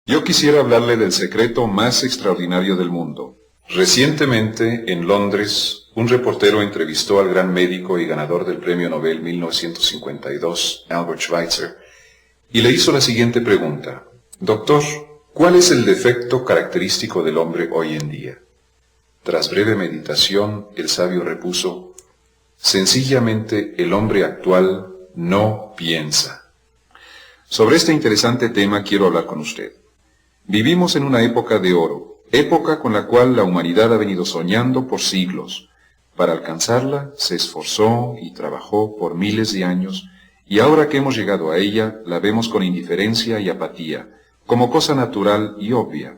Yo quisiera hablarle del secreto más extraordinario del mundo. Recientemente, en Londres, un reportero entrevistó al gran médico y ganador del Premio Nobel 1952, Albert Schweitzer, y le hizo la siguiente pregunta: Doctor, ¿cuál es el defecto característico del hombre hoy en día? Tras breve meditación, el sabio repuso: sencillamente el hombre actual no piensa. Sobre este interesante tema quiero hablar con usted. Vivimos en una época de oro, época con la cual la humanidad ha venido soñando por siglos. Para alcanzarla se esforzó y trabajó por miles de años, y ahora que hemos llegado a ella, la vemos con indiferencia y apatía, como cosa natural y obvia.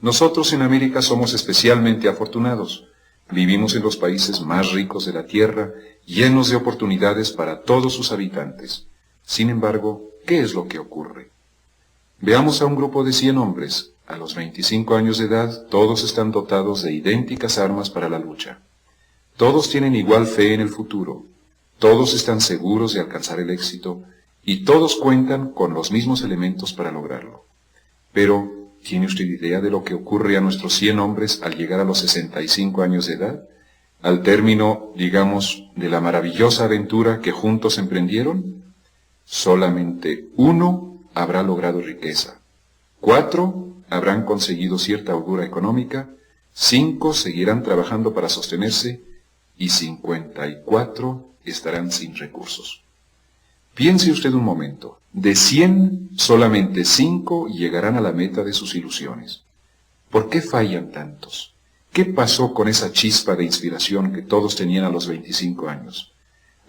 Nosotros en América somos especialmente afortunados. Vivimos en los países más ricos de la tierra, llenos de oportunidades para todos sus habitantes. Sin embargo, ¿qué es lo que ocurre? Veamos a un grupo de 100 hombres. A los 25 años de edad, todos están dotados de idénticas armas para la lucha. Todos tienen igual fe en el futuro. Todos están seguros de alcanzar el éxito, y todos cuentan con los mismos elementos para lograrlo. Pero, ¿tiene usted idea de lo que ocurre a nuestros 100 hombres al llegar a los 65 años de edad? Al término, digamos, de la maravillosa aventura que juntos emprendieron. Solamente uno habrá logrado riqueza, 4 habrán conseguido cierta holgura económica, 5 seguirán trabajando para sostenerse, y 54 estarán sin recursos. Piense usted un momento, de 100, solamente 5 llegarán a la meta de sus ilusiones. ¿Por qué fallan tantos? ¿Qué pasó con esa chispa de inspiración que todos tenían a los 25 años?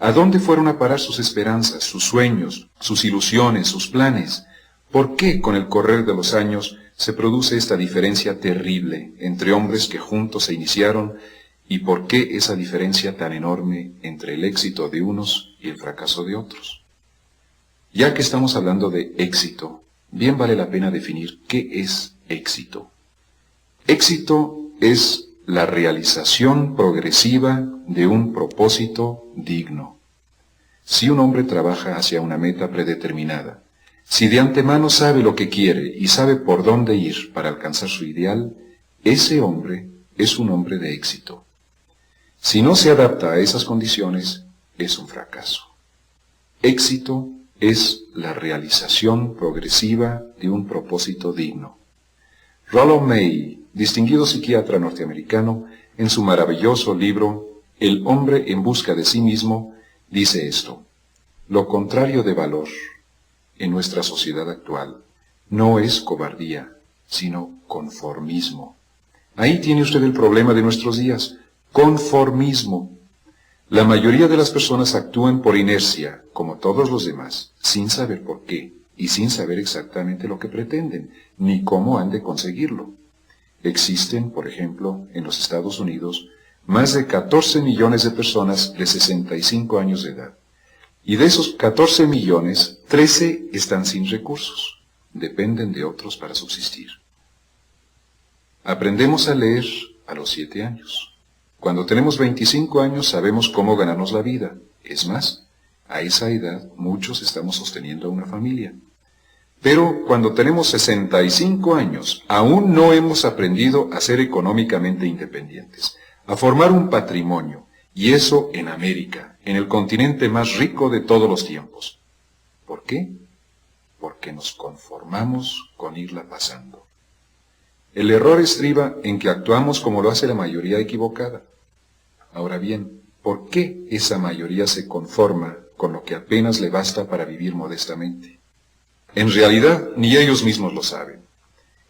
¿A dónde fueron a parar sus esperanzas, sus sueños, sus ilusiones, sus planes? ¿Por qué con el correr de los años se produce esta diferencia terrible entre hombres que juntos se iniciaron, y por qué esa diferencia tan enorme entre el éxito de unos y el fracaso de otros? Ya que estamos hablando de éxito, bien vale la pena definir qué es éxito. Éxito es la realización progresiva de un propósito digno. Si un hombre trabaja hacia una meta predeterminada, si de antemano sabe lo que quiere y sabe por dónde ir para alcanzar su ideal, ese hombre es un hombre de éxito. Si no se adapta a esas condiciones, es un fracaso. Éxito es la realización progresiva de un propósito digno. Rollo May, distinguido psiquiatra norteamericano, en su maravilloso libro El hombre en busca de sí mismo, dice esto: lo contrario de valor en nuestra sociedad actual no es cobardía, sino conformismo. Ahí tiene usted el problema de nuestros días: conformismo. La mayoría de las personas actúan por inercia, como todos los demás, sin saber por qué y sin saber exactamente lo que pretenden, ni cómo han de conseguirlo. Existen, por ejemplo, en los Estados Unidos, más de 14 millones de personas de 65 años de edad. Y de esos 14 millones, 13 están sin recursos. Dependen de otros para subsistir. Aprendemos a leer a los 7 años. Cuando tenemos 25 años sabemos cómo ganarnos la vida. Es más, a esa edad muchos estamos sosteniendo una familia. Pero cuando tenemos 65 años, aún no hemos aprendido a ser económicamente independientes, a formar un patrimonio, y eso en América, en el continente más rico de todos los tiempos. ¿Por qué? Porque nos conformamos con irla pasando. El error estriba en que actuamos como lo hace la mayoría equivocada. Ahora bien, ¿por qué esa mayoría se conforma con lo que apenas le basta para vivir modestamente? En realidad, ni ellos mismos lo saben.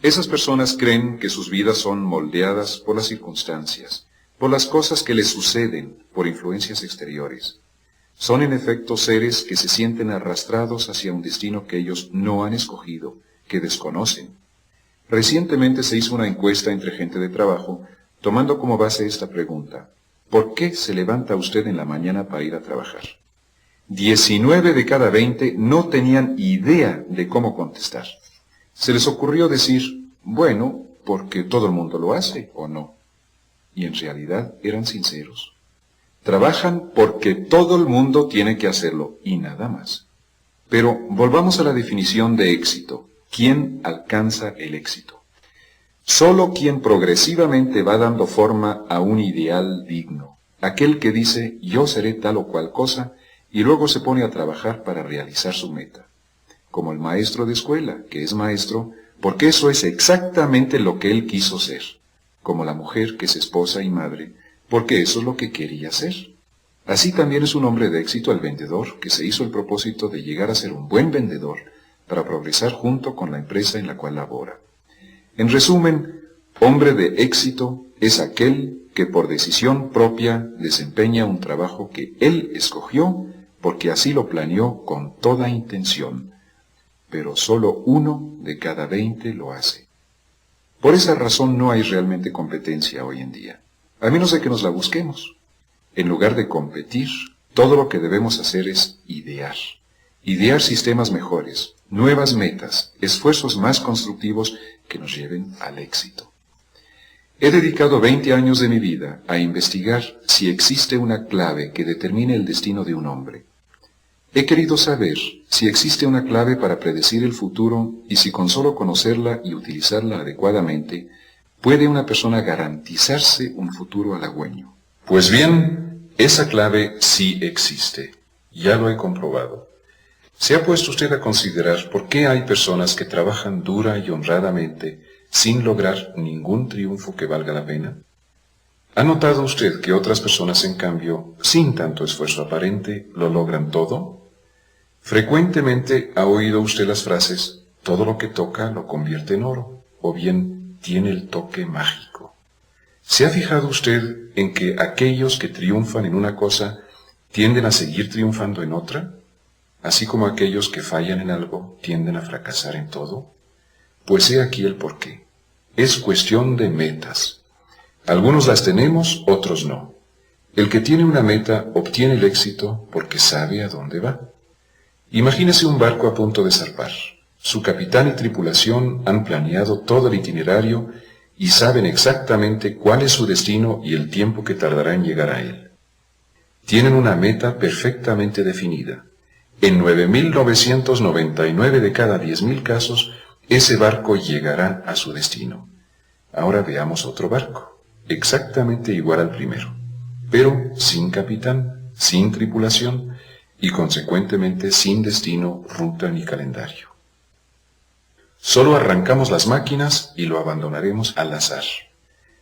Esas personas creen que sus vidas son moldeadas por las circunstancias, por las cosas que les suceden, por influencias exteriores. Son en efecto seres que se sienten arrastrados hacia un destino que ellos no han escogido, que desconocen. Recientemente se hizo una encuesta entre gente de trabajo, tomando como base esta pregunta: ¿por qué se levanta usted en la mañana para ir a trabajar? 19 de cada 20 no tenían idea de cómo contestar. Se les ocurrió decir: bueno, porque todo el mundo lo hace, ¿o no? Y en realidad eran sinceros. Trabajan porque todo el mundo tiene que hacerlo, y nada más. Pero volvamos a la definición de éxito. quien alcanza el éxito. Solo quien progresivamente va dando forma a un ideal digno, aquel que dice yo seré tal o cual cosa y luego se pone a trabajar para realizar su meta. Como el maestro de escuela, que es maestro, porque eso es exactamente lo que él quiso ser. Como la mujer que es esposa y madre, porque eso es lo que quería ser. Así también es un hombre de éxito el vendedor, que se hizo el propósito de llegar a ser un buen vendedor, para progresar junto con la empresa en la cual labora. En resumen, hombre de éxito es aquel que por decisión propia desempeña un trabajo que él escogió porque así lo planeó con toda intención, pero solo 1 de cada 20 lo hace. Por esa razón no hay realmente competencia hoy en día, a menos de que nos la busquemos. En lugar de competir, todo lo que debemos hacer es idear. Idear sistemas mejores, nuevas metas, esfuerzos más constructivos que nos lleven al éxito. He dedicado 20 años de mi vida a investigar si existe una clave que determine el destino de un hombre. He querido saber si existe una clave para predecir el futuro y si con solo conocerla y utilizarla adecuadamente, puede una persona garantizarse un futuro halagüeño. Pues bien, esa clave sí existe. Ya lo he comprobado. ¿Se ha puesto usted a considerar por qué hay personas que trabajan dura y honradamente sin lograr ningún triunfo que valga la pena? ¿Ha notado usted que otras personas, en cambio, sin tanto esfuerzo aparente, lo logran todo? Frecuentemente ha oído usted las frases, todo lo que toca lo convierte en oro, o bien tiene el toque mágico. ¿Se ha fijado usted en que aquellos que triunfan en una cosa tienden a seguir triunfando en otra? Así como aquellos que fallan en algo tienden a fracasar en todo. Pues he aquí el porqué. Es cuestión de metas. Algunos las tenemos, otros no. El que tiene una meta obtiene el éxito porque sabe a dónde va. Imagínese un barco a punto de zarpar. Su capitán y tripulación han planeado todo el itinerario y saben exactamente cuál es su destino y el tiempo que tardará en llegar a él. Tienen una meta perfectamente definida. En 9.999 de cada 10.000 casos, ese barco llegará a su destino. Ahora veamos otro barco, exactamente igual al primero, pero sin capitán, sin tripulación y consecuentemente sin destino, ruta ni calendario. Solo arrancamos las máquinas y lo abandonaremos al azar.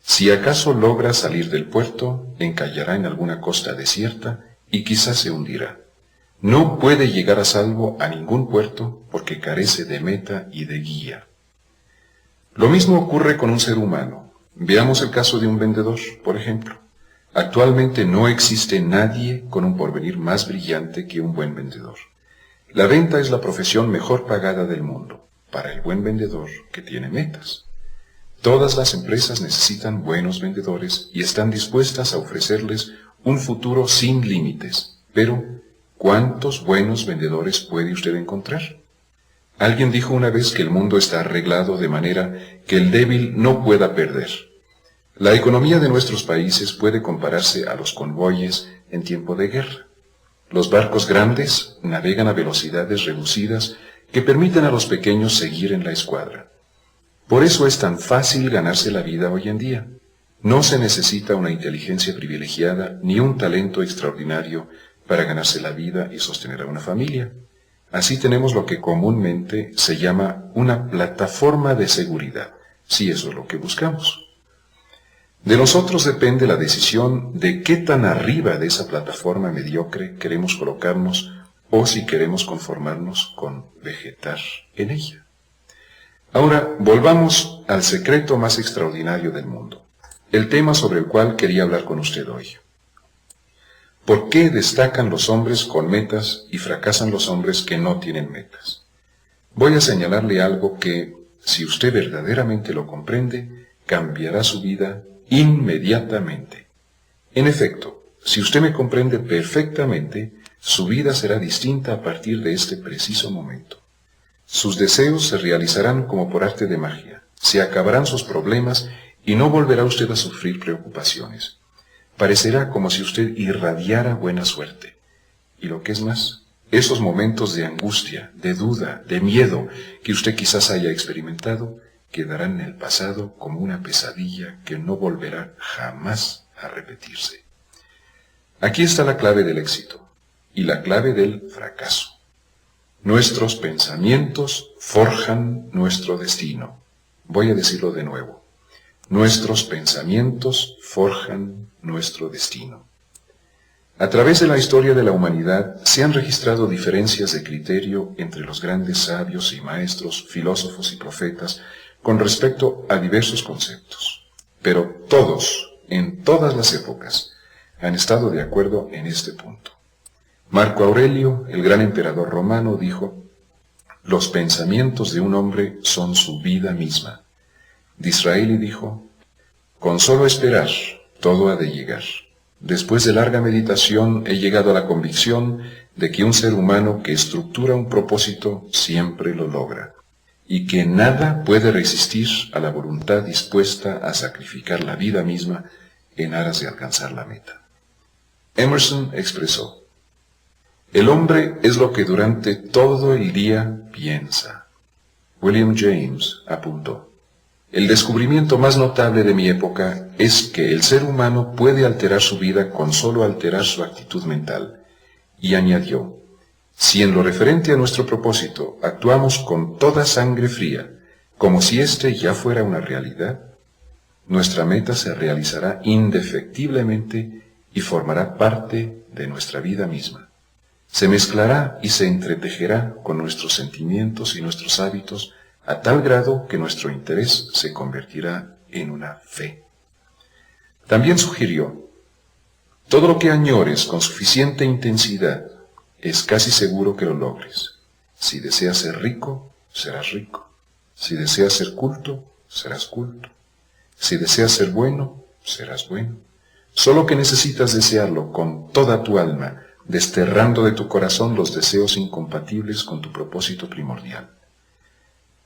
Si acaso logra salir del puerto, encallará en alguna costa desierta y quizás se hundirá. No puede llegar a salvo a ningún puerto porque carece de meta y de guía. Lo mismo ocurre con un ser humano. Veamos el caso de un vendedor, por ejemplo. Actualmente no existe nadie con un porvenir más brillante que un buen vendedor. La venta es la profesión mejor pagada del mundo, para el buen vendedor que tiene metas. Todas las empresas necesitan buenos vendedores y están dispuestas a ofrecerles un futuro sin límites, pero ¿cuántos buenos vendedores puede usted encontrar? Alguien dijo una vez que el mundo está arreglado de manera que el débil no pueda perder. La economía de nuestros países puede compararse a los convoyes en tiempo de guerra. Los barcos grandes navegan a velocidades reducidas que permiten a los pequeños seguir en la escuadra. Por eso es tan fácil ganarse la vida hoy en día. No se necesita una inteligencia privilegiada ni un talento extraordinario para ganarse la vida y sostener a una familia. Así tenemos lo que comúnmente se llama una plataforma de seguridad, si eso es lo que buscamos. De nosotros depende la decisión de qué tan arriba de esa plataforma mediocre queremos colocarnos o si queremos conformarnos con vegetar en ella. Ahora, volvamos al secreto más extraordinario del mundo, el tema sobre el cual quería hablar con usted hoy. ¿Por qué destacan los hombres con metas y fracasan los hombres que no tienen metas? Voy a señalarle algo que, si usted verdaderamente lo comprende, cambiará su vida inmediatamente. En efecto, si usted me comprende perfectamente, su vida será distinta a partir de este preciso momento. Sus deseos se realizarán como por arte de magia, se acabarán sus problemas y no volverá usted a sufrir preocupaciones. Parecerá como si usted irradiara buena suerte. Y lo que es más, Esos momentos de angustia, de duda, de miedo que usted quizás haya experimentado, quedarán en el pasado como una pesadilla que no volverá jamás a repetirse. Aquí está la clave del éxito y la clave del fracaso. Nuestros pensamientos forjan nuestro destino. Voy a decirlo de nuevo. Nuestros pensamientos forjan nuestro destino. A través de la historia de la humanidad se han registrado diferencias de criterio entre los grandes sabios y maestros, filósofos y profetas con respecto a diversos conceptos. Pero todos, en todas las épocas, han estado de acuerdo en este punto. Marco Aurelio, el gran emperador romano, dijo: «Los pensamientos de un hombre son su vida misma». Disraeli dijo: «Con solo esperar, todo ha de llegar. Después de larga meditación he llegado a la convicción de que un ser humano que estructura un propósito siempre lo logra, y que nada puede resistir a la voluntad dispuesta a sacrificar la vida misma en aras de alcanzar la meta». Emerson expresó: «El hombre es lo que durante todo el día piensa». William James apuntó: «El descubrimiento más notable de mi época es que el ser humano puede alterar su vida con solo alterar su actitud mental». Y añadió: «Si en lo referente a nuestro propósito actuamos con toda sangre fría, como si éste ya fuera una realidad, nuestra meta se realizará indefectiblemente y formará parte de nuestra vida misma. Se mezclará y se entretejerá con nuestros sentimientos y nuestros hábitos a tal grado que nuestro interés se convertirá en una fe». También sugirió: «Todo lo que añores con suficiente intensidad, es casi seguro que lo logres. Si deseas ser rico, serás rico. Si deseas ser culto, serás culto. Si deseas ser bueno, serás bueno. Solo que necesitas desearlo con toda tu alma, desterrando de tu corazón los deseos incompatibles con tu propósito primordial».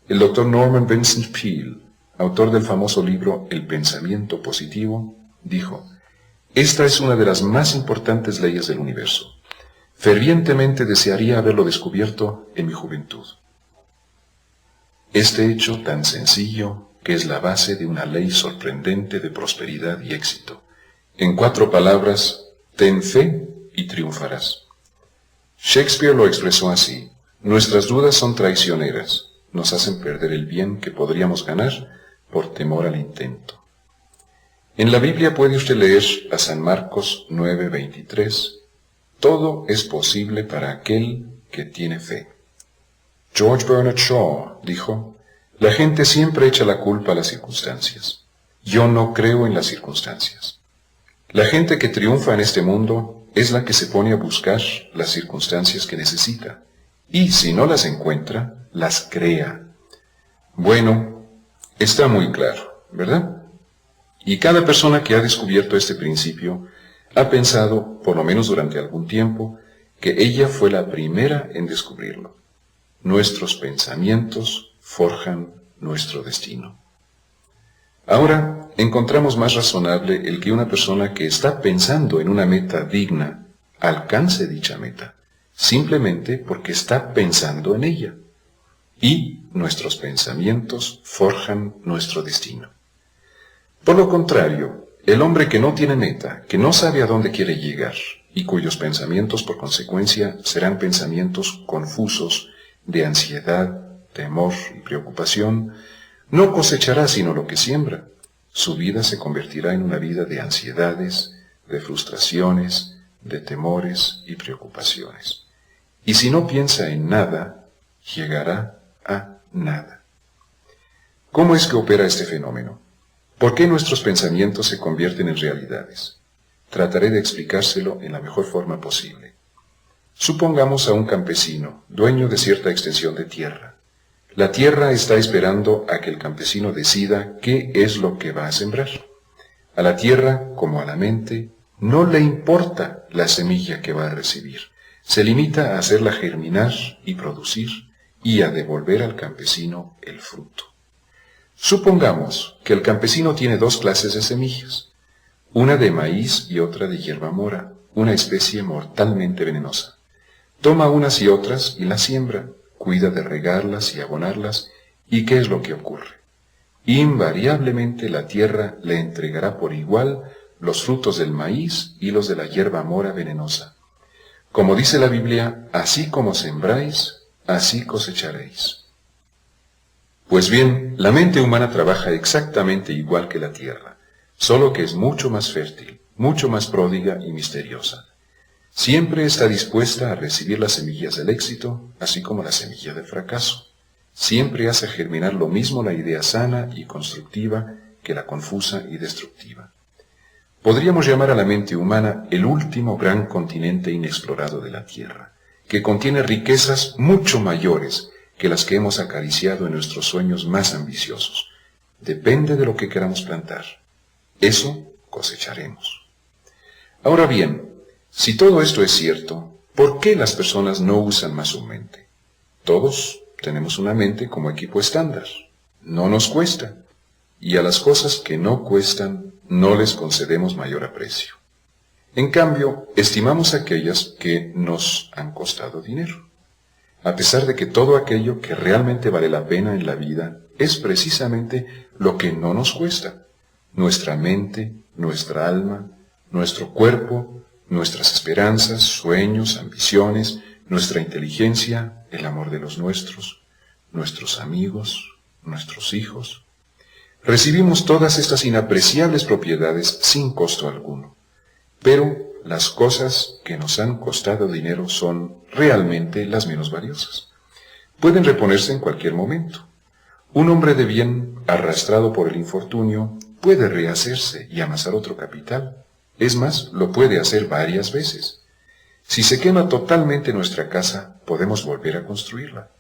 El Dr. Norman Vincent Peale, autor del famoso libro El pensamiento positivo, dijo: «Esta es una de las más importantes leyes del universo. Fervientemente desearía haberlo descubierto en mi juventud». Este hecho tan sencillo, que es la base de una ley sorprendente de prosperidad y éxito. En 4 palabras: ten fe y triunfarás. Shakespeare lo expresó así: «Nuestras dudas son traicioneras, nos hacen perder el bien que podríamos ganar por temor al intento». En la Biblia puede usted leer a San Marcos 9:23, «Todo es posible para aquel que tiene fe». George Bernard Shaw dijo: «La gente siempre echa la culpa a las circunstancias. Yo no creo en las circunstancias. La gente que triunfa en este mundo es la que se pone a buscar las circunstancias que necesita, y si no las encuentra, las crea». Bueno, está muy claro, ¿verdad? Y cada persona que ha descubierto este principio ha pensado, por lo menos durante algún tiempo, que ella fue la primera en descubrirlo. Nuestros pensamientos forjan nuestro destino. Ahora, encontramos más razonable el que una persona que está pensando en una meta digna alcance dicha meta, simplemente porque está pensando en ella. Y nuestros pensamientos forjan nuestro destino. Por lo contrario, el hombre que no tiene meta, que no sabe a dónde quiere llegar, y cuyos pensamientos por consecuencia serán pensamientos confusos, de ansiedad, temor y preocupación, no cosechará sino lo que siembra. Su vida se convertirá en una vida de ansiedades, de frustraciones, de temores y preocupaciones. Y si no piensa en nada, llegará a nada. ¿Cómo es que opera este fenómeno? ¿Por qué nuestros pensamientos se convierten en realidades? Trataré de explicárselo en la mejor forma posible. Supongamos a un campesino, dueño de cierta extensión de tierra. La tierra está esperando a que el campesino decida qué es lo que va a sembrar. A la tierra, como a la mente, no le importa la semilla que va a recibir. Se limita a hacerla germinar y producir, y a devolver al campesino el fruto. Supongamos que el campesino tiene 2 clases de semillas, una de maíz y otra de hierba mora, una especie mortalmente venenosa. Toma unas y otras y las siembra, cuida de regarlas y abonarlas, ¿y qué es lo que ocurre? Invariablemente la tierra le entregará por igual los frutos del maíz y los de la hierba mora venenosa. Como dice la Biblia, así como sembráis, así cosecharéis. Pues bien, la mente humana trabaja exactamente igual que la tierra, solo que es mucho más fértil, mucho más pródiga y misteriosa. Siempre está dispuesta a recibir las semillas del éxito, así como la semilla del fracaso. Siempre hace germinar lo mismo la idea sana y constructiva que la confusa y destructiva. Podríamos llamar a la mente humana el último gran continente inexplorado de la Tierra, que contiene riquezas mucho mayores que las que hemos acariciado en nuestros sueños más ambiciosos. Depende de lo que queramos plantar. Eso cosecharemos. Ahora bien, si todo esto es cierto, ¿por qué las personas no usan más su mente? Todos tenemos una mente como equipo estándar. No nos cuesta. Y a las cosas que no cuestan no les concedemos mayor aprecio. En cambio, estimamos aquellas que nos han costado dinero. A pesar de que todo aquello que realmente vale la pena en la vida es precisamente lo que no nos cuesta. Nuestra mente, nuestra alma, nuestro cuerpo, nuestras esperanzas, sueños, ambiciones, nuestra inteligencia, el amor de los nuestros, nuestros amigos, nuestros hijos. Recibimos todas estas inapreciables propiedades sin costo alguno, pero las cosas que nos han costado dinero son realmente las menos valiosas. Pueden reponerse en cualquier momento. Un hombre de bien, arrastrado por el infortunio, puede rehacerse y amasar otro capital. Es más, lo puede hacer varias veces. Si se quema totalmente nuestra casa, podemos volver a construirla.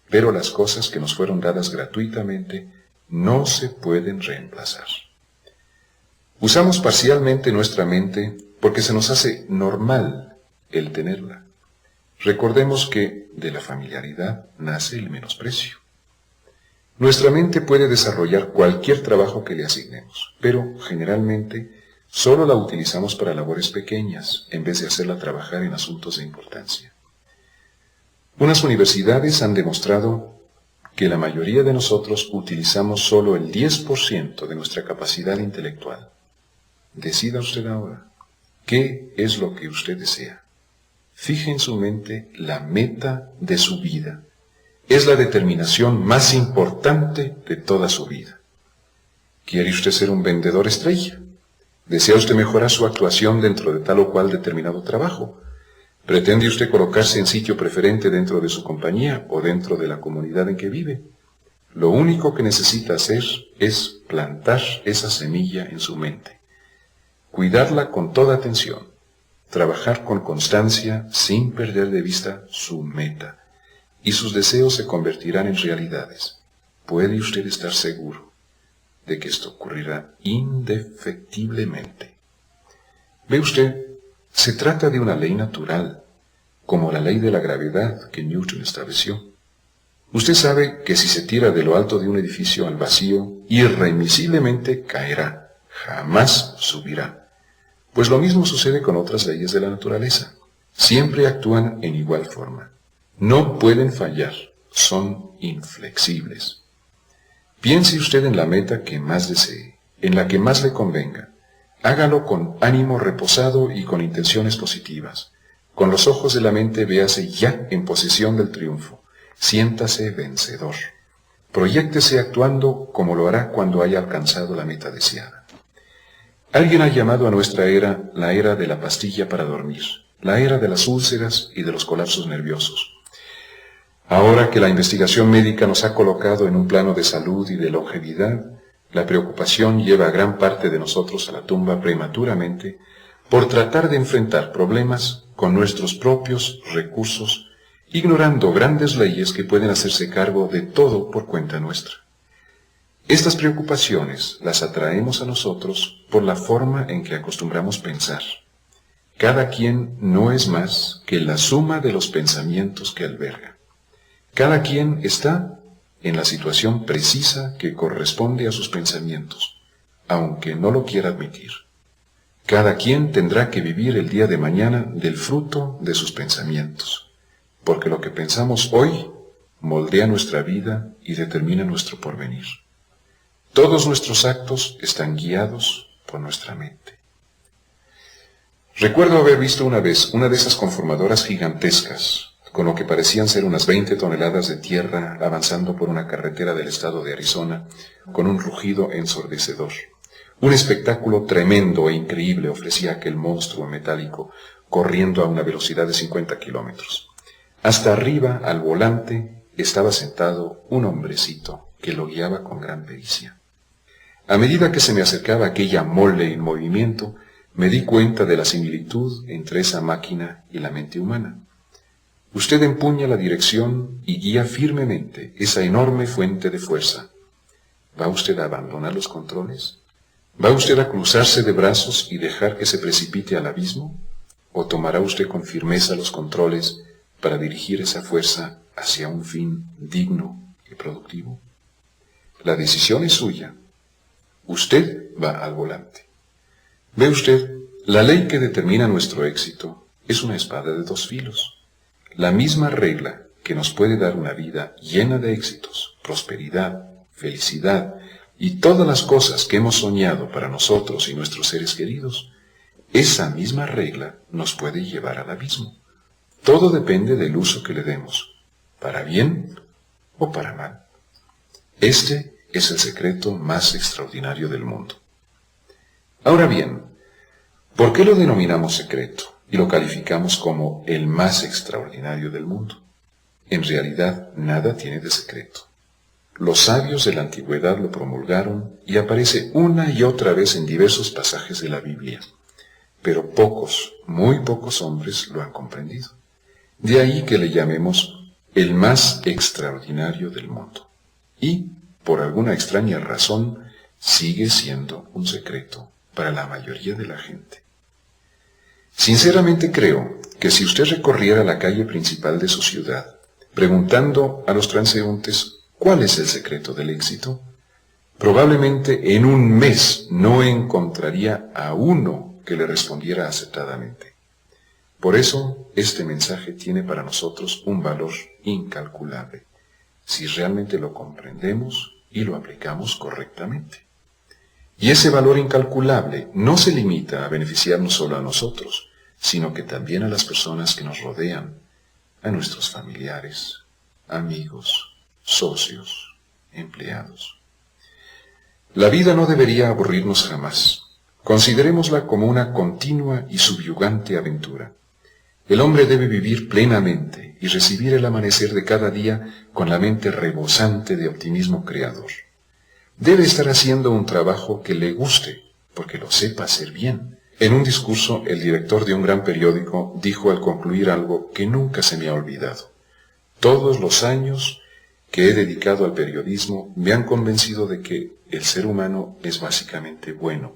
Pero las cosas que nos fueron dadas gratuitamente no se pueden reemplazar. Usamos parcialmente nuestra mente porque se nos hace normal el tenerla. Recordemos que de la familiaridad nace el menosprecio. Nuestra mente puede desarrollar cualquier trabajo que le asignemos, pero generalmente solo la utilizamos para labores pequeñas, en vez de hacerla trabajar en asuntos de importancia. Unas universidades han demostrado que la mayoría de nosotros utilizamos solo el 10% de nuestra capacidad intelectual. Decida usted ahora, ¿qué es lo que usted desea? Fije en su mente la meta de su vida. Es la determinación más importante de toda su vida. ¿Quiere usted ser un vendedor estrella? ¿Desea usted mejorar su actuación dentro de tal o cual determinado trabajo? ¿Pretende usted colocarse en sitio preferente dentro de su compañía o dentro de la comunidad en que vive? Lo único que necesita hacer es plantar esa semilla en su mente. Cuidarla con toda atención. Trabajar con constancia sin perder de vista su meta. Y sus deseos se convertirán en realidades. Puede usted estar seguro de que esto ocurrirá indefectiblemente. ¿Ve usted? Se trata de una ley natural, como la ley de la gravedad que Newton estableció. Usted sabe que si se tira de lo alto de un edificio al vacío, irremisiblemente caerá, jamás subirá. Pues lo mismo sucede con otras leyes de la naturaleza. Siempre actúan en igual forma. No pueden fallar, son inflexibles. Piense usted en la meta que más desee, en la que más le convenga. Hágalo con ánimo reposado y con intenciones positivas. Con los ojos de la mente véase ya en posesión del triunfo. Siéntase vencedor. Proyéctese actuando como lo hará cuando haya alcanzado la meta deseada. Alguien ha llamado a nuestra era la era de la pastilla para dormir, la era de las úlceras y de los colapsos nerviosos. Ahora que la investigación médica nos ha colocado en un plano de salud y de longevidad, la preocupación lleva a gran parte de nosotros a la tumba prematuramente por tratar de enfrentar problemas con nuestros propios recursos, ignorando grandes leyes que pueden hacerse cargo de todo por cuenta nuestra. Estas preocupaciones las atraemos a nosotros por la forma en que acostumbramos pensar. Cada quien no es más que la suma de los pensamientos que alberga. Cada quien está en la situación precisa que corresponde a sus pensamientos, aunque no lo quiera admitir. Cada quien tendrá que vivir el día de mañana del fruto de sus pensamientos. porque lo que pensamos hoy moldea nuestra vida y determina nuestro porvenir. Todos nuestros actos están guiados por nuestra mente. Recuerdo haber visto una vez una de esas conformadoras gigantescas, con lo que parecían ser unas 20 toneladas de tierra avanzando por una carretera del estado de Arizona, con un rugido ensordecedor. Un espectáculo tremendo e increíble ofrecía aquel monstruo metálico, corriendo a una velocidad de 50 kilómetros. Hasta arriba, al volante, estaba sentado un hombrecito que lo guiaba con gran pericia. A medida que se me acercaba aquella mole en movimiento, me di cuenta de la similitud entre esa máquina y la mente humana. Usted empuña la dirección y guía firmemente esa enorme fuente de fuerza. ¿Va usted a abandonar los controles? ¿Va usted a cruzarse de brazos y dejar que se precipite al abismo? ¿O tomará usted con firmeza los controles para dirigir esa fuerza hacia un fin digno y productivo? La decisión es suya. Usted va al volante. Ve usted, la ley que determina nuestro éxito es una espada de dos filos. La misma regla que nos puede dar una vida llena de éxitos, prosperidad, felicidad y todas las cosas que hemos soñado para nosotros y nuestros seres queridos, esa misma regla nos puede llevar al abismo. Todo depende del uso que le demos, para bien o para mal. Este es el secreto más extraordinario del mundo. Ahora bien, ¿por qué lo denominamos secreto y lo calificamos como el más extraordinario del mundo? En realidad, nada tiene de secreto. Los sabios de la antigüedad lo promulgaron y aparece una y otra vez en diversos pasajes de la Biblia, pero pocos, muy pocos hombres lo han comprendido. De ahí que le llamemos el más extraordinario del mundo. Y, por alguna extraña razón, sigue siendo un secreto para la mayoría de la gente. Sinceramente creo que si usted recorriera la calle principal de su ciudad, preguntando a los transeúntes cuál es el secreto del éxito, probablemente en un mes no encontraría a uno que le respondiera acertadamente. Por eso, este mensaje tiene para nosotros un valor incalculable, si realmente lo comprendemos y lo aplicamos correctamente. Y ese valor incalculable no se limita a beneficiarnos solo a nosotros, sino que también a las personas que nos rodean, a nuestros familiares, amigos, socios, empleados. La vida no debería aburrirnos jamás. Considerémosla como una continua y subyugante aventura. El hombre debe vivir plenamente y recibir el amanecer de cada día con la mente rebosante de optimismo creador. Debe estar haciendo un trabajo que le guste, porque lo sepa hacer bien. En un discurso, el director de un gran periódico dijo al concluir algo que nunca se me ha olvidado. Todos los años que he dedicado al periodismo me han convencido de que el ser humano es básicamente bueno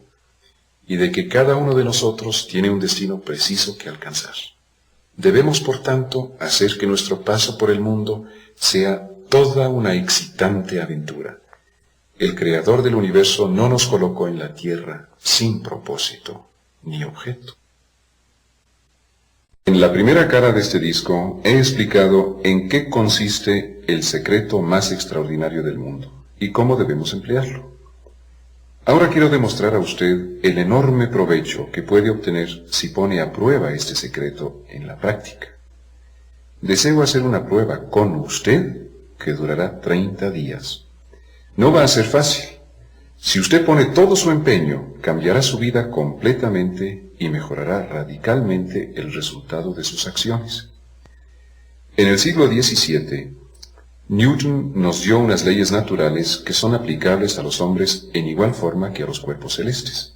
y de que cada uno de nosotros tiene un destino preciso que alcanzar. Debemos, por tanto, hacer que nuestro paso por el mundo sea toda una excitante aventura. El Creador del universo no nos colocó en la tierra sin propósito ni objeto. En la primera cara de este disco he explicado en qué consiste el secreto más extraordinario del mundo y cómo debemos emplearlo. Ahora quiero demostrar a usted el enorme provecho que puede obtener si pone a prueba este secreto en la práctica. Deseo hacer una prueba con usted que durará 30 días. No va a ser fácil. Si usted pone todo su empeño, cambiará su vida completamente y mejorará radicalmente el resultado de sus acciones. En el siglo XVII, Newton nos dio unas leyes naturales que son aplicables a los hombres en igual forma que a los cuerpos celestes.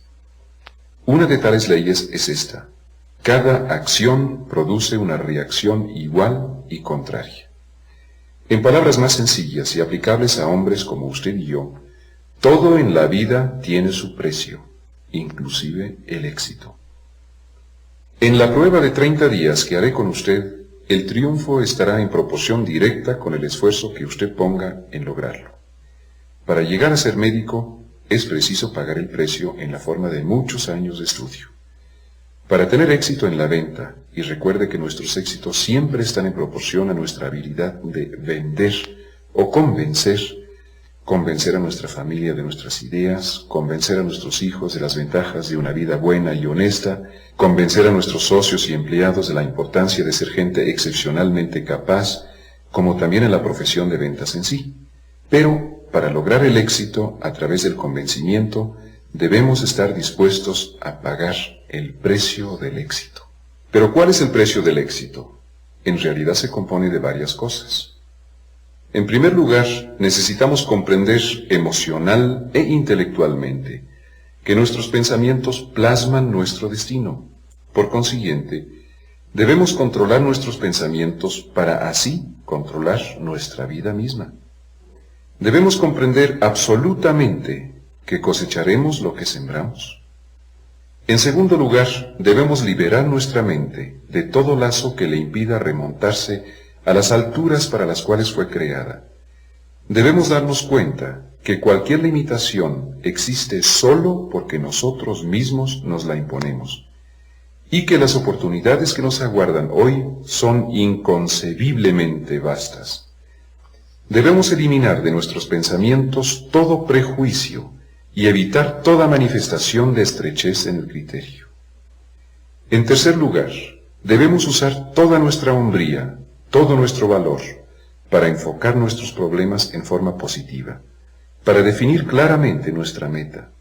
Una de tales leyes es esta: cada acción produce una reacción igual y contraria. En palabras más sencillas y aplicables a hombres como usted y yo, todo en la vida tiene su precio, inclusive el éxito. En la prueba de 30 días que haré con usted, el triunfo estará en proporción directa con el esfuerzo que usted ponga en lograrlo. Para llegar a ser médico, es preciso pagar el precio en la forma de muchos años de estudio. Para tener éxito en la venta, y recuerde que nuestros éxitos siempre están en proporción a nuestra habilidad de vender o convencer a nuestra familia de nuestras ideas, convencer a nuestros hijos de las ventajas de una vida buena y honesta, convencer a nuestros socios y empleados de la importancia de ser gente excepcionalmente capaz, como también en la profesión de ventas en sí. Pero, para lograr el éxito a través del convencimiento, debemos estar dispuestos a pagar el precio del éxito. Pero ¿cuál es el precio del éxito? En realidad se compone de varias cosas. En primer lugar, necesitamos comprender emocional e intelectualmente que nuestros pensamientos plasman nuestro destino. Por consiguiente, debemos controlar nuestros pensamientos para así controlar nuestra vida misma. Debemos comprender absolutamente que cosecharemos lo que sembramos. En segundo lugar, debemos liberar nuestra mente de todo lazo que le impida remontarse a las alturas para las cuales fue creada. Debemos darnos cuenta que cualquier limitación existe solo porque nosotros mismos nos la imponemos, y que las oportunidades que nos aguardan hoy son inconcebiblemente vastas. Debemos eliminar de nuestros pensamientos todo prejuicio y evitar toda manifestación de estrechez en el criterio. En tercer lugar, debemos usar toda nuestra hombría, todo nuestro valor, para enfocar nuestros problemas en forma positiva, para definir claramente nuestra meta,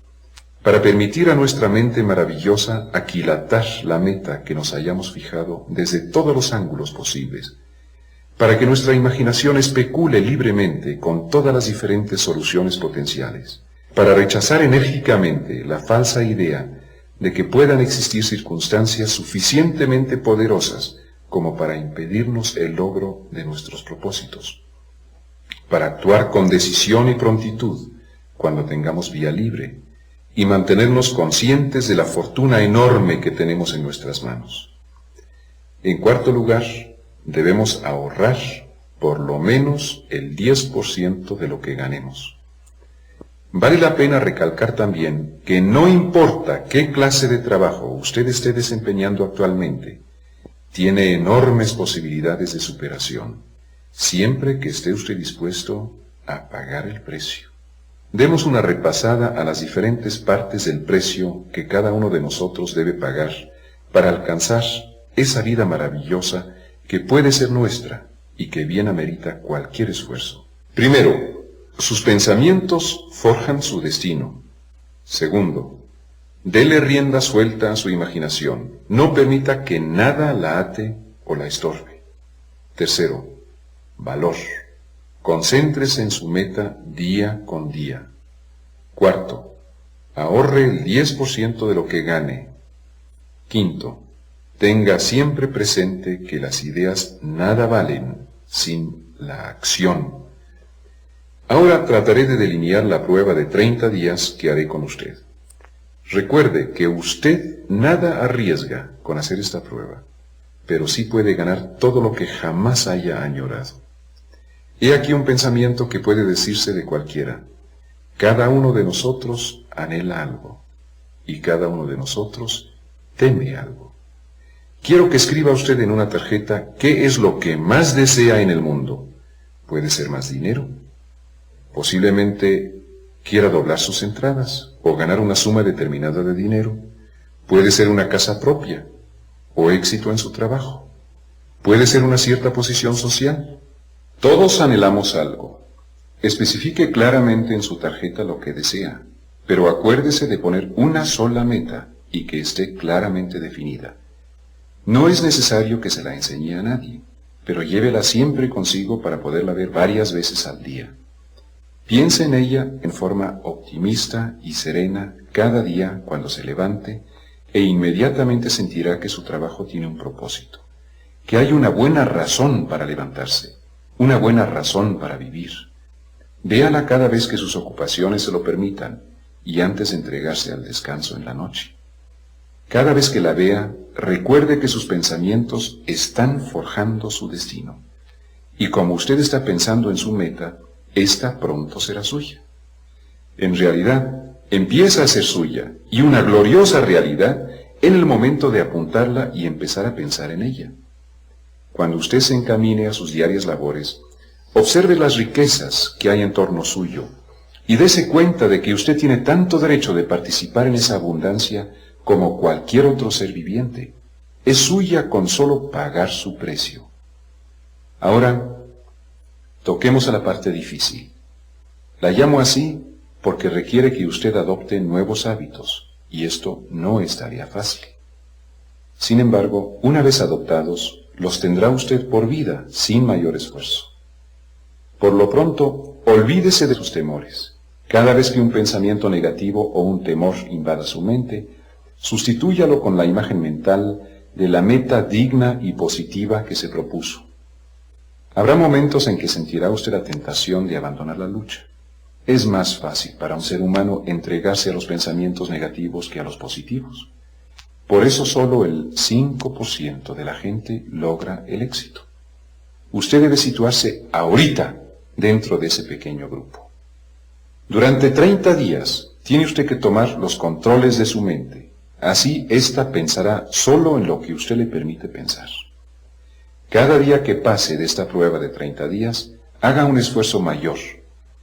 para permitir a nuestra mente maravillosa aquilatar la meta que nos hayamos fijado desde todos los ángulos posibles, para que nuestra imaginación especule libremente con todas las diferentes soluciones potenciales, para rechazar enérgicamente la falsa idea de que puedan existir circunstancias suficientemente poderosas como para impedirnos el logro de nuestros propósitos, para actuar con decisión y prontitud cuando tengamos vía libre y mantenernos conscientes de la fortuna enorme que tenemos en nuestras manos. En cuarto lugar, debemos ahorrar por lo menos el 10% de lo que ganemos. Vale la pena recalcar también que no importa qué clase de trabajo usted esté desempeñando actualmente, tiene enormes posibilidades de superación, siempre que esté usted dispuesto a pagar el precio. Demos una repasada a las diferentes partes del precio que cada uno de nosotros debe pagar para alcanzar esa vida maravillosa que puede ser nuestra y que bien amerita cualquier esfuerzo. Primero, sus pensamientos forjan su destino. Segundo, dele rienda suelta a su imaginación. No permita que nada la ate o la estorbe. Tercero, valor. Concéntrese en su meta día con día. Cuarto, ahorre el 10% de lo que gane. Quinto, tenga siempre presente que las ideas nada valen sin la acción. Ahora trataré de delinear la prueba de 30 días que haré con usted. Recuerde que usted nada arriesga con hacer esta prueba, pero sí puede ganar todo lo que jamás haya añorado. He aquí un pensamiento que puede decirse de cualquiera. Cada uno de nosotros anhela algo, y cada uno de nosotros teme algo. Quiero que escriba usted en una tarjeta qué es lo que más desea en el mundo. Puede ser más dinero. Posiblemente quiera doblar sus entradas o ganar una suma determinada de dinero. Puede ser una casa propia o éxito en su trabajo. Puede ser una cierta posición social. Todos anhelamos algo. Especifique claramente en su tarjeta lo que desea, pero acuérdese de poner una sola meta y que esté claramente definida. No es necesario que se la enseñe a nadie, pero llévela siempre consigo para poderla ver varias veces al día. Piense en ella en forma optimista y serena cada día cuando se levante e inmediatamente sentirá que su trabajo tiene un propósito, que hay una buena razón para levantarse, una buena razón para vivir. Véala cada vez que sus ocupaciones se lo permitan y antes de entregarse al descanso en la noche. Cada vez que la vea, recuerde que sus pensamientos están forjando su destino. Y como usted está pensando en su meta, esta pronto será suya. En realidad, empieza a ser suya, y una gloriosa realidad en el momento de apuntarla y empezar a pensar en ella. Cuando usted se encamine a sus diarias labores, observe las riquezas que hay en torno suyo y dése cuenta de que usted tiene tanto derecho de participar en esa abundancia como cualquier otro ser viviente. Es suya con solo pagar su precio. Ahora, toquemos a la parte difícil. La llamo así porque requiere que usted adopte nuevos hábitos, y esto no es tarea fácil. Sin embargo, una vez adoptados, los tendrá usted por vida, sin mayor esfuerzo. Por lo pronto, olvídese de sus temores. Cada vez que un pensamiento negativo o un temor invada su mente, sustitúyalo con la imagen mental de la meta digna y positiva que se propuso. Habrá momentos en que sentirá usted la tentación de abandonar la lucha. Es más fácil para un ser humano entregarse a los pensamientos negativos que a los positivos. Por eso solo el 5% de la gente logra el éxito. Usted debe situarse ahorita dentro de ese pequeño grupo. Durante 30 días tiene usted que tomar los controles de su mente. Así, ésta pensará solo en lo que usted le permite pensar. Cada día que pase de esta prueba de 30 días, haga un esfuerzo mayor.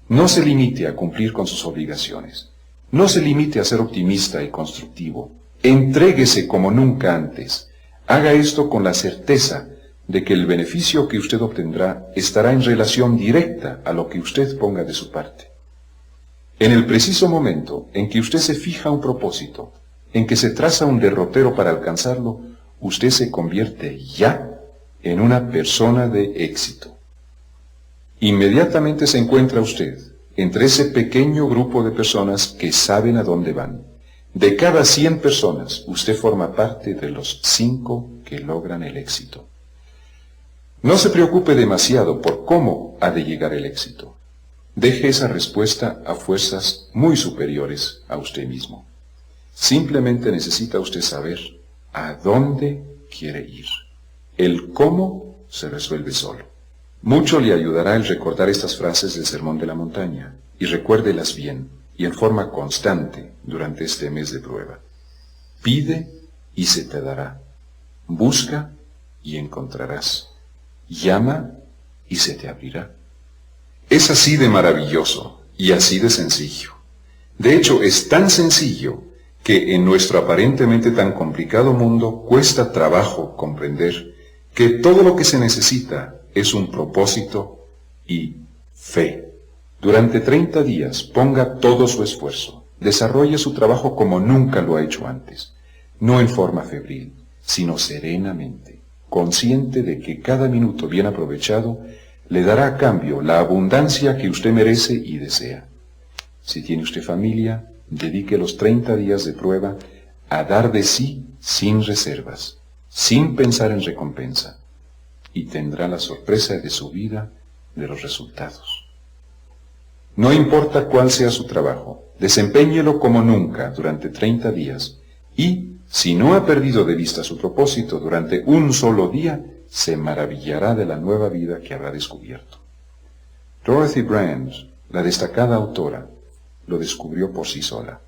No se limite a cumplir con sus obligaciones. No se limite a ser optimista y constructivo. Entréguese como nunca antes. Haga esto con la certeza de que el beneficio que usted obtendrá estará en relación directa a lo que usted ponga de su parte. En el preciso momento en que usted se fija un propósito, en que se traza un derrotero para alcanzarlo, usted se convierte ya en una persona de éxito. Inmediatamente se encuentra usted entre ese pequeño grupo de personas que saben a dónde van. De cada 100 personas, usted forma parte de los 5 que logran el éxito. No se preocupe demasiado por cómo ha de llegar el éxito. Deje esa respuesta a fuerzas muy superiores a usted mismo. Simplemente necesita usted saber a dónde quiere ir. El cómo se resuelve solo. Mucho le ayudará el recordar estas frases del Sermón de la Montaña, y recuérdelas bien y en forma constante durante este mes de prueba. Pide y se te dará. Busca y encontrarás. Llama y se te abrirá. Es así de maravilloso y así de sencillo. De hecho, es tan sencillo que en nuestro aparentemente tan complicado mundo cuesta trabajo comprender que todo lo que se necesita es un propósito y fe. Durante 30 días ponga todo su esfuerzo, desarrolle su trabajo como nunca lo ha hecho antes, no en forma febril, sino serenamente, consciente de que cada minuto bien aprovechado le dará a cambio la abundancia que usted merece y desea. Si tiene usted familia, dedique los 30 días de prueba a dar de sí sin reservas, sin pensar en recompensa, y tendrá la sorpresa de su vida de los resultados. No importa cuál sea su trabajo, desempéñelo como nunca durante 30 días, y, si no ha perdido de vista su propósito durante un solo día, se maravillará de la nueva vida que habrá descubierto. Dorothy Brand, la destacada autora, lo descubrió por sí sola,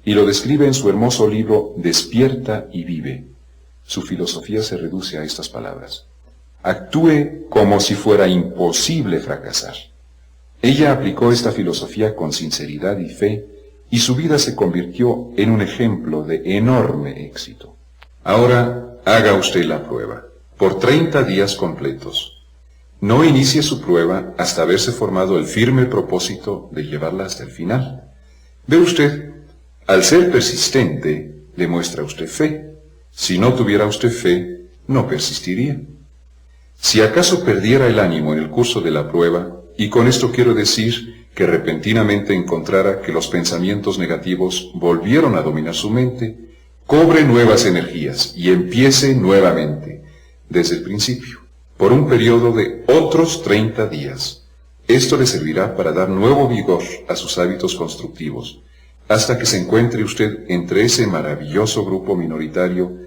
y lo describe en su hermoso libro Despierta y vive. Su filosofía se reduce a estas palabras: actúe como si fuera imposible fracasar. Ella aplicó esta filosofía con sinceridad y fe, y su vida se convirtió en un ejemplo de enorme éxito. Ahora haga usted la prueba, por 30 días completos. No inicie su prueba hasta haberse formado el firme propósito de llevarla hasta el final. Ve usted, al ser persistente, demuestra usted fe. Si no tuviera usted fe, no persistiría. Si acaso perdiera el ánimo en el curso de la prueba, y con esto quiero decir que repentinamente encontrara que los pensamientos negativos volvieron a dominar su mente, cobre nuevas energías y empiece nuevamente, desde el principio, por un periodo de otros 30 días. Esto le servirá para dar nuevo vigor a sus hábitos constructivos, hasta que se encuentre usted entre ese maravilloso grupo minoritario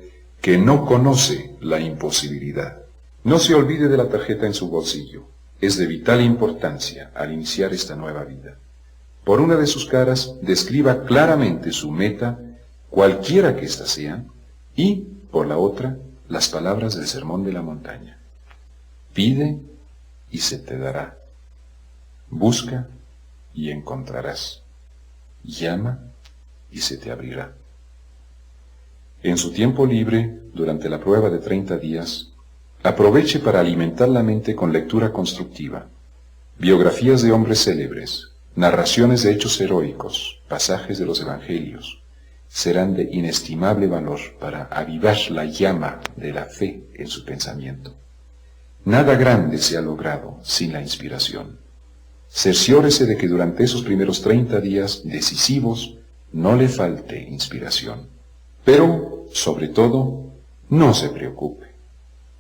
que no conoce la imposibilidad. No se olvide de la tarjeta en su bolsillo. Es de vital importancia al iniciar esta nueva vida. Por una de sus caras, describa claramente su meta, cualquiera que ésta sea, Y, por la otra, las palabras del Sermón de la Montaña. Pide y se te dará. Busca y encontrarás. Llama y se te abrirá. En su tiempo libre, durante la prueba de 30 días, aproveche para alimentar la mente con lectura constructiva, biografías de hombres célebres, narraciones de hechos heroicos, pasajes de los evangelios, serán de inestimable valor para avivar la llama de la fe en su pensamiento. Nada grande se ha logrado sin la inspiración. Cerciórese de que durante esos primeros 30 días decisivos no le falte inspiración. Pero, sobre todo, no se preocupe.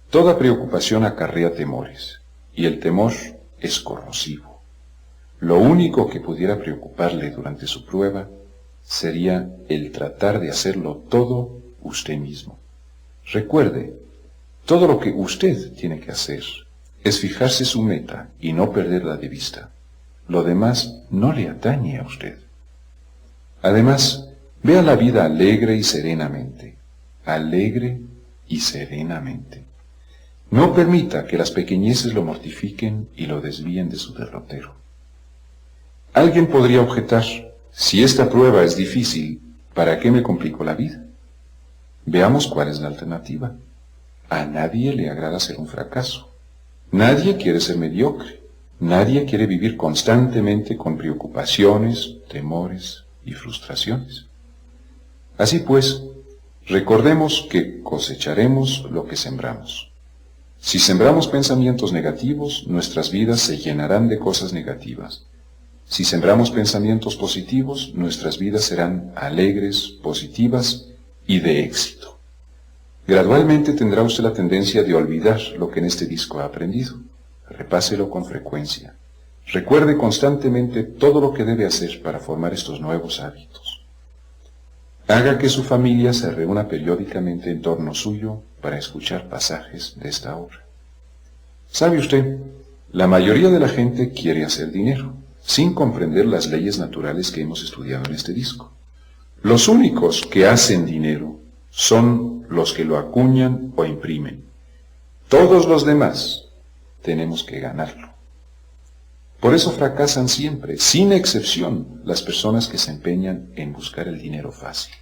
Toda preocupación acarrea temores, y el temor es corrosivo. Lo único que pudiera preocuparle durante su prueba sería el tratar de hacerlo todo usted mismo. Recuerde, todo lo que usted tiene que hacer es fijarse su meta y no perderla de vista. Lo demás no le atañe a usted. Además, vea la vida alegre y serenamente. Alegre y serenamente. No permita que las pequeñeces lo mortifiquen y lo desvíen de su derrotero. Alguien podría objetar, si esta prueba es difícil, ¿para qué me complico la vida? Veamos cuál es la alternativa. A nadie le agrada ser un fracaso. Nadie quiere ser mediocre. Nadie quiere vivir constantemente con preocupaciones, temores y frustraciones. Así pues, recordemos que cosecharemos lo que sembramos. Si sembramos pensamientos negativos, nuestras vidas se llenarán de cosas negativas. Si sembramos pensamientos positivos, nuestras vidas serán alegres, positivas y de éxito. Gradualmente tendrá usted la tendencia de olvidar lo que en este disco ha aprendido. Repáselo con frecuencia. Recuerde constantemente todo lo que debe hacer para formar estos nuevos hábitos. Haga que su familia se reúna periódicamente en torno suyo para escuchar pasajes de esta obra. ¿Sabe usted? La mayoría de la gente quiere hacer dinero, sin comprender las leyes naturales que hemos estudiado en este disco. Los únicos que hacen dinero son los que lo acuñan o imprimen. Todos los demás tenemos que ganarlo. Por eso fracasan siempre, sin excepción, las personas que se empeñan en buscar el dinero fácil.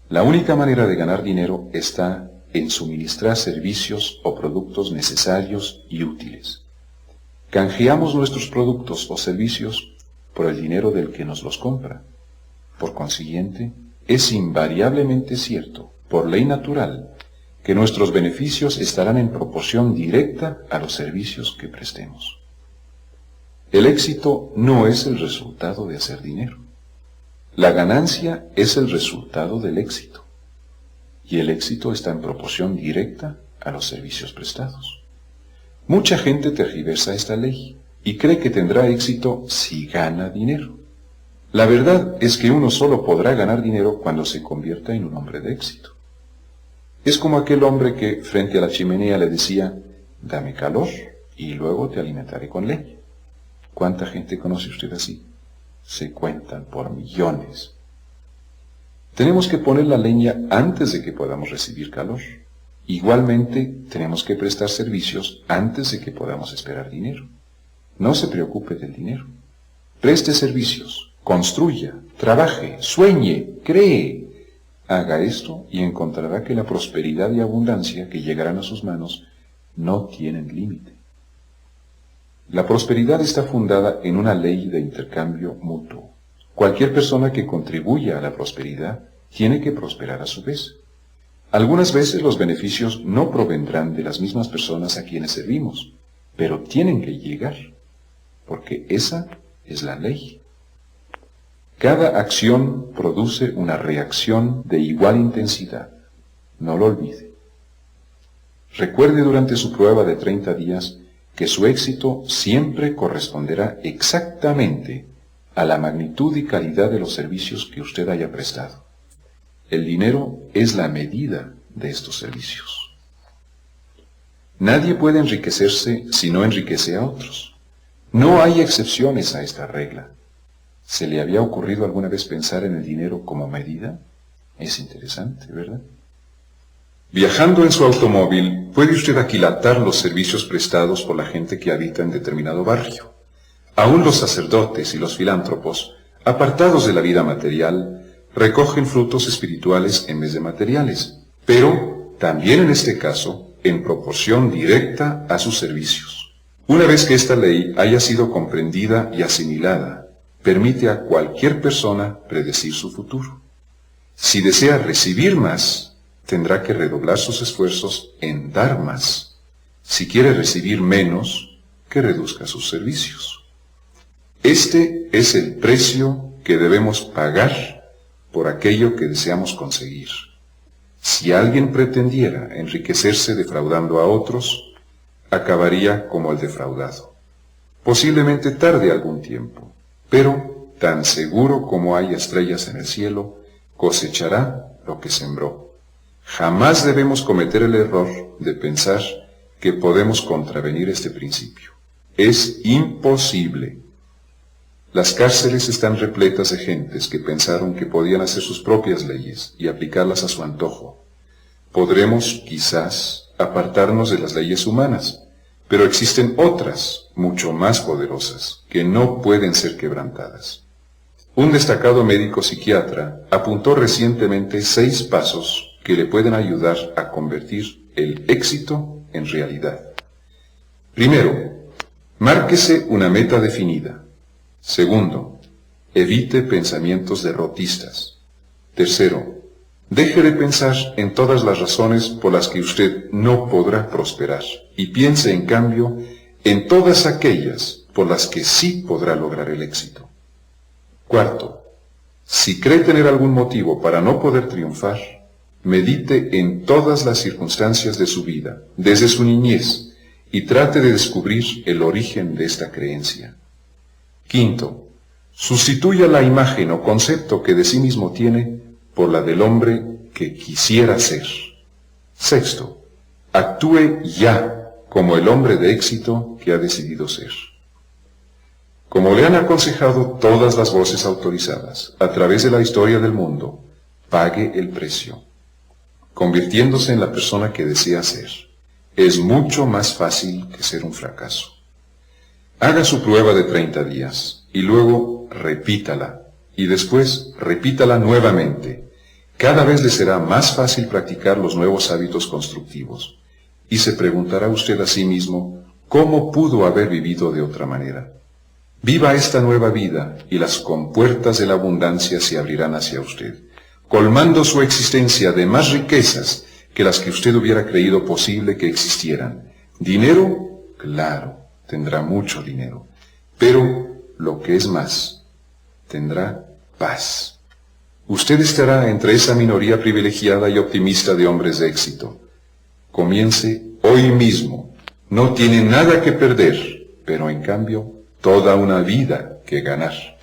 La única manera de ganar dinero está en suministrar servicios o productos necesarios y útiles. Canjeamos nuestros productos o servicios por el dinero del que nos los compra. Por consiguiente, es invariablemente cierto, por ley natural, que nuestros beneficios estarán en proporción directa a los servicios que prestemos. El éxito no es el resultado de hacer dinero. La ganancia es el resultado del éxito. Y el éxito está en proporción directa a los servicios prestados. Mucha gente tergiversa esta ley y cree que tendrá éxito si gana dinero. La verdad es que uno solo podrá ganar dinero cuando se convierta en un hombre de éxito. Es como aquel hombre que frente a la chimenea le decía, dame calor y luego te alimentaré con leña. ¿Cuánta gente conoce usted así? Se cuentan por millones. Tenemos que poner la leña antes de que podamos recibir calor. Igualmente, tenemos que prestar servicios antes de que podamos esperar dinero. No se preocupe del dinero. Preste servicios, construya, trabaje, sueñe, cree. Haga esto y encontrará que la prosperidad y abundancia que llegarán a sus manos no tienen límite. La prosperidad está fundada en una ley de intercambio mutuo. Cualquier persona que contribuya a la prosperidad tiene que prosperar a su vez. Algunas veces los beneficios no provendrán de las mismas personas a quienes servimos, pero tienen que llegar, porque esa es la ley. Cada acción produce una reacción de igual intensidad. No lo olvide. Recuerde durante su prueba de 30 días que su éxito siempre corresponderá exactamente a la magnitud y calidad de los servicios que usted haya prestado. El dinero es la medida de estos servicios. Nadie puede enriquecerse si no enriquece a otros. No hay excepciones a esta regla. ¿Se le había ocurrido alguna vez pensar en el dinero como medida? Es interesante, ¿verdad? Viajando en su automóvil, puede usted aquilatar los servicios prestados por la gente que habita en determinado barrio. Aún los sacerdotes y los filántropos, apartados de la vida material, recogen frutos espirituales en vez de materiales, pero también en este caso, en proporción directa a sus servicios. Una vez que esta ley haya sido comprendida y asimilada, permite a cualquier persona predecir su futuro. Si desea recibir más, tendrá que redoblar sus esfuerzos en dar más. Si quiere recibir menos, que reduzca sus servicios. Este es el precio que debemos pagar por aquello que deseamos conseguir. Si alguien pretendiera enriquecerse defraudando a otros, acabaría como el defraudado. Posiblemente tarde algún tiempo, pero tan seguro como hay estrellas en el cielo, cosechará lo que sembró. Jamás debemos cometer el error de pensar que podemos contravenir este principio. Es imposible. Las cárceles están repletas de gentes que pensaron que podían hacer sus propias leyes y aplicarlas a su antojo. Podremos, quizás, apartarnos de las leyes humanas, pero existen otras, mucho más poderosas, que no pueden ser quebrantadas. Un destacado médico psiquiatra apuntó recientemente 6 pasos que le pueden ayudar a convertir el éxito en realidad. Primero, márquese una meta definida. Segundo, evite pensamientos derrotistas. Tercero, deje de pensar en todas las razones por las que usted no podrá prosperar y piense en cambio en todas aquellas por las que sí podrá lograr el éxito. Cuarto, si cree tener algún motivo para no poder triunfar, medite en todas las circunstancias de su vida, desde su niñez, y trate de descubrir el origen de esta creencia. Quinto, sustituya la imagen o concepto que de sí mismo tiene por la del hombre que quisiera ser. Sexto, actúe ya como el hombre de éxito que ha decidido ser. Como le han aconsejado todas las voces autorizadas a través de la historia del mundo, pague el precio, convirtiéndose en la persona que desea ser. Es mucho más fácil que ser un fracaso. Haga su prueba de 30 días y luego repítala y después repítala nuevamente. Cada vez le será más fácil practicar los nuevos hábitos constructivos y se preguntará usted a sí mismo cómo pudo haber vivido de otra manera. Viva esta nueva vida y las compuertas de la abundancia se abrirán hacia usted, colmando su existencia de más riquezas que las que usted hubiera creído posible que existieran. Dinero, claro, tendrá mucho dinero, pero lo que es más, tendrá paz. Usted estará entre esa minoría privilegiada y optimista de hombres de éxito. Comience hoy mismo. No tiene nada que perder, pero en cambio, toda una vida que ganar.